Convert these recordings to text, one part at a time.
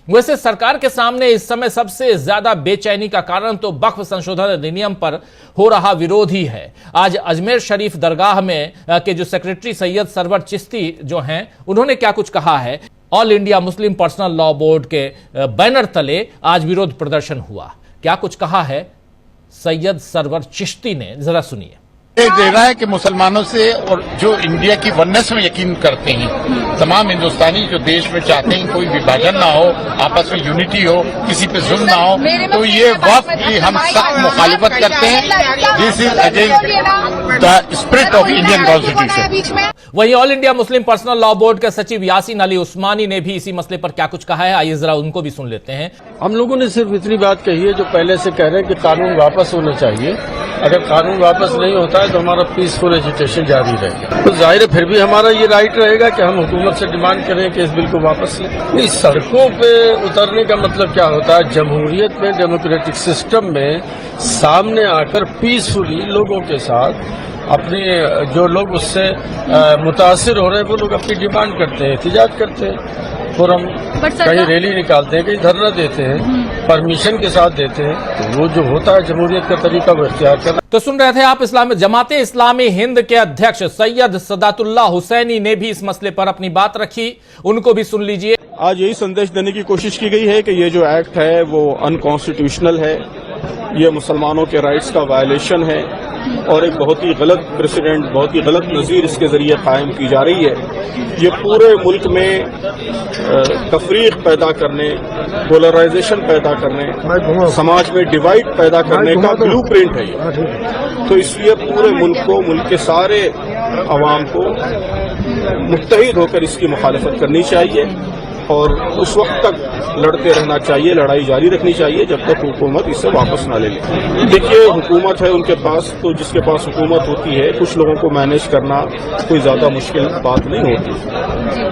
वैसे सरकार के सामने इस समय सबसे ज्यादा बेचैनी का कारण तो वक्फ संशोधन अधिनियम पर हो रहा विरोध ही है। आज अजमेर शरीफ दरगाह में के जो सेक्रेटरी सैयद सरवर चिश्ती जो हैं, उन्होंने क्या कुछ कहा है। All India Muslim Personal Law Board के बैनर तले आज विरोध प्रदर्शन हुआ। क्या कुछ कहा है सैयद सरवर चिश्ती ने, जरा सुनिए। ये दे रहा है कि मुसलमानों से और जो इंडिया की वननेस में यकीन करते हैं, तमाम हिंदुस्तानी जो देश में चाहते हैं कोई विभाजन ना हो, आपस में यूनिटी हो, किसी पे जुल्म ना हो, तो ये वक्फ की हम सख्त मुखालिफत करते हैं। This is against the spirit of Indian constitution. वहीं All India Muslim Personal Law Board के सचिव यासीन अली उस्मानी ने भी इसी मसले पर क्या कुछ कहा है, आइए जरा उनको भी सुन लेते हैं। हम लोगों ने सिर्फ इतनी बात कही है जो पहले से कह रहे हैं कि कानून वापस होना चाहिए। अगर कानून वापस नहीं होता है तो हमारा पीसफुल एजिटेशन जारी रहेगा। तो जाहिर है फिर भी हमारा ये राइट रहेगा कि हम हुकूमत से डिमांड करें कि इस बिल को वापस लें। नहीं, सड़कों पे उतरने का मतलब क्या होता है? जमहूरियत में, डेमोक्रेटिक सिस्टम में सामने आकर पीसफुली लोगों के साथ अपने जो लोग उससे मुतासिर हो रहे हैं वो लोग अपनी डिमांड करते हैं, एहतजाज करते हैं, फोरम कहीं रैली निकालते हैं, कहीं धरना देते हैं, परमिशन के साथ देते हैं। तो वो जो होता है जमहूरियत का तरीका वो इख्तियार करना। तो सुन रहे थे आप जमाते इस्लामी हिंद के अध्यक्ष सैयद सदातुल्लाह हुसैनी ने भी इस मसले पर अपनी बात रखी, उनको भी सुन लीजिए। आज यही संदेश देने की कोशिश की गई है कि ये जो एक्ट है वो अनकॉन्स्टिट्यूशनल है, ये मुसलमानों के राइट्स का वायलेशन है और एक बहुत ही गलत प्रेसिडेंट, बहुत ही गलत नज़ीर इसके जरिए कायम की जा रही है। ये पूरे मुल्क में तफरीक पैदा करने, पोलराइजेशन पैदा करने, समाज में डिवाइड पैदा करने का ब्लूप्रिंट है ये। तो इसलिए पूरे मुल्क को, मुल्क के सारे अवाम को मुत्तहिद होकर इसकी मुखालफत करनी चाहिए और उस वक्त तक लड़ते रहना चाहिए, लड़ाई जारी रखनी चाहिए जब तक हुकूमत इसे वापस ना ले ले। देखिए, हुकूमत है उनके पास, तो जिसके पास हुकूमत होती है कुछ लोगों को मैनेज करना कोई ज्यादा मुश्किल बात नहीं होती।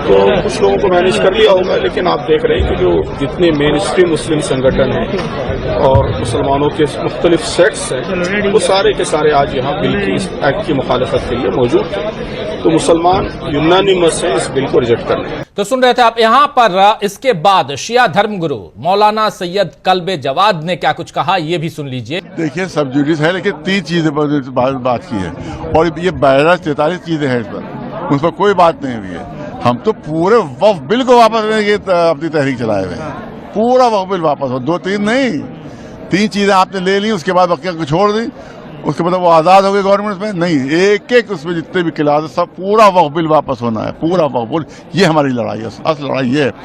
तो कुछ लोगों को मैनेज कर लिया होगा, लेकिन आप देख रहे हैं कि जो जितने मेन स्ट्रीम मुस्लिम संगठन हैं और मुसलमानों के मुख्तलिफ सेक्ट्स हैं, वो सारे के सारे आज यहाँ बिल की, इस एक्ट की मुखालफत के लिए मौजूद हैं। तो मुसलमान यूनानिमस हैं इस बिल को रिजेक्ट करने। तो सुन रहे थे आप। यहाँ पर इसके बाद शिया धर्मगुरु मौलाना सैयद कल्बे जवाद ने क्या कुछ कहा, ये भी सुन लीजिए। देखिए, सब जुडिस है, लेकिन 3 चीजें पर बात की है और ये 43 चीजें हैं, उस पर कोई बात नहीं हुई है। हम तो पूरे वक्फ बिल को वापस लेने की अपनी तहरीक चलाए हुए हैं। पूरा वक्फ बिल वापस हो, 2-3 नहीं, 3 चीजें आपने ले ली, उसके बाद बकिया को छोड़ दी, उसके बाद वो आजाद हो गए गवर्नमेंट में। नहीं, एक उसमें जितने भी क्लास सब पूरा वक्फ बिल वापस होना है, पूरा वक्फ बिल। ये हमारी लड़ाई है, असल लड़ाई ये है।